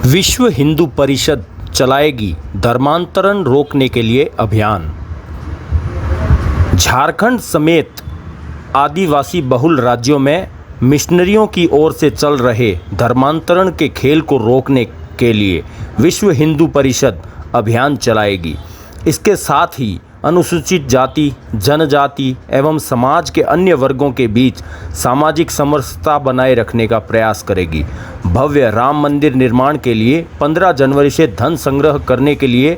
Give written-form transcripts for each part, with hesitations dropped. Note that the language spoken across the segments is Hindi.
विश्व हिंदू परिषद चलाएगी धर्मांतरण रोकने के लिए अभियान। झारखंड समेत आदिवासी बहुल राज्यों में मिशनरियों की ओर से चल रहे धर्मांतरण के खेल को रोकने के लिए विश्व हिंदू परिषद अभियान चलाएगी। इसके साथ ही अनुसूचित जाति, जनजाति एवं समाज के अन्य वर्गों के बीच सामाजिक समरसता बनाए रखने का प्रयास करेगी। भव्य राम मंदिर निर्माण के लिए 15 जनवरी से धन संग्रह करने के लिए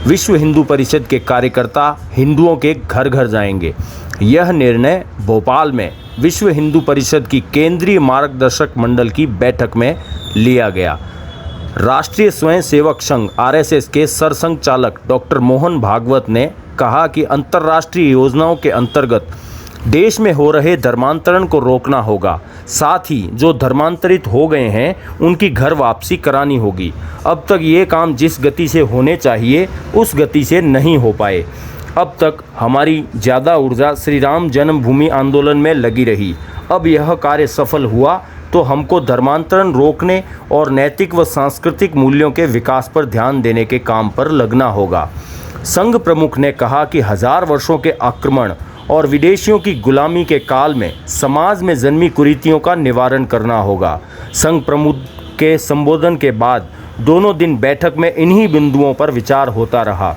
विश्व हिंदू परिषद के कार्यकर्ता हिंदुओं के घर घर जाएंगे। यह निर्णय भोपाल में विश्व हिंदू परिषद की केंद्रीय मार्गदर्शक मंडल की बैठक में लिया गया। राष्ट्रीय स्वयंसेवक संघ आरएसएस के सरसंघचालक डॉक्टर मोहन भागवत ने कहा कि अंतर्राष्ट्रीय योजनाओं के अंतर्गत देश में हो रहे धर्मांतरण को रोकना होगा। साथ ही जो धर्मांतरित हो गए हैं उनकी घर वापसी करानी होगी। अब तक ये काम जिस गति से होने चाहिए उस गति से नहीं हो पाए। अब तक हमारी ज़्यादा ऊर्जा श्री राम जन्मभूमि आंदोलन में लगी रही। अब यह कार्य सफल हुआ तो हमको धर्मांतरण रोकने और नैतिक व सांस्कृतिक मूल्यों के विकास पर ध्यान देने के काम पर लगना होगा। संघ प्रमुख ने कहा कि 1000 वर्षों के आक्रमण और विदेशियों की गुलामी के काल में समाज में जन्मी कुरीतियों का निवारण करना होगा। संघ प्रमुख के संबोधन के बाद दोनों दिन बैठक में इन्हीं बिंदुओं पर विचार होता रहा।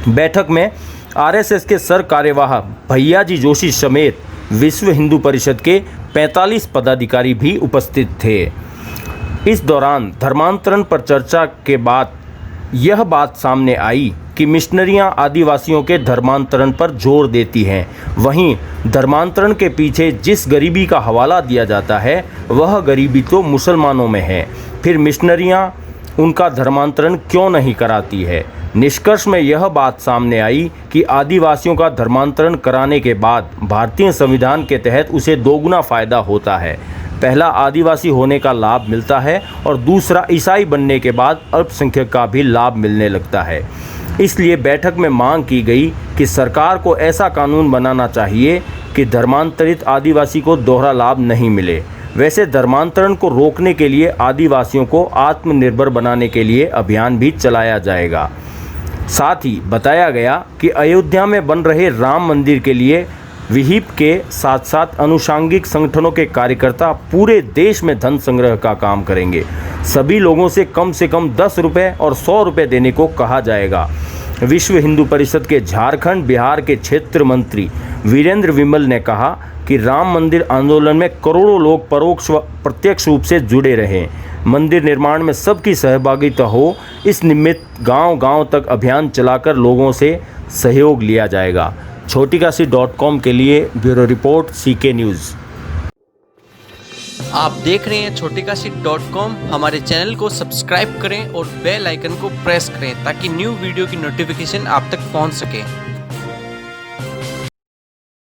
बैठक में आरएसएस के सर कार्यवाह भैयाजी जोशी समेत विश्व हिंदू परिषद के 45 पदाधिकारी भी उपस्थित थे। इस दौरान धर्मांतरण पर चर्चा के बाद यह बात सामने आई कि मिशनरियां आदिवासियों के धर्मांतरण पर जोर देती हैं। वहीं धर्मांतरण के पीछे जिस गरीबी का हवाला दिया जाता है वह गरीबी तो मुसलमानों में है, फिर मिशनरियां उनका धर्मांतरण क्यों नहीं कराती है। निष्कर्ष में यह बात सामने आई कि आदिवासियों का धर्मांतरण कराने के बाद भारतीय संविधान के तहत उसे दोगुना फ़ायदा होता है। पहला आदिवासी होने का लाभ मिलता है और दूसरा ईसाई बनने के बाद अल्पसंख्यक का भी लाभ मिलने लगता है। इसलिए बैठक में मांग की गई कि सरकार को ऐसा कानून बनाना चाहिए कि धर्मांतरित आदिवासी को दोहरा लाभ नहीं मिले। वैसे धर्मांतरण को रोकने के लिए आदिवासियों को आत्मनिर्भर बनाने के लिए अभियान भी चलाया जाएगा। साथ ही बताया गया कि अयोध्या में बन रहे राम मंदिर के लिए विहिप के साथ साथ अनुषांगिक संगठनों के कार्यकर्ता पूरे देश में धन संग्रह का काम करेंगे। सभी लोगों से कम 10 रुपये और 100 रुपये देने को कहा जाएगा। विश्व हिंदू परिषद के झारखंड बिहार के क्षेत्र मंत्री वीरेंद्र विमल ने कहा कि राम मंदिर आंदोलन में करोड़ों लोग परोक्ष व प्रत्यक्ष रूप से जुड़े रहे। मंदिर निर्माण में सबकी सहभागिता हो, इस निमित्त गांव-गांव तक अभियान चलाकर लोगों से सहयोग लिया जाएगा। छोटीकाशी.com के लिए ब्यूरो रिपोर्ट CK न्यूज़। आप देख रहे हैं छोटीकाशी.com। हमारे चैनल को सब्सक्राइब करें और बेल आइकन को प्रेस करें ताकि न्यू वीडियो की नोटिफिकेशन आप तक पहुंच सके।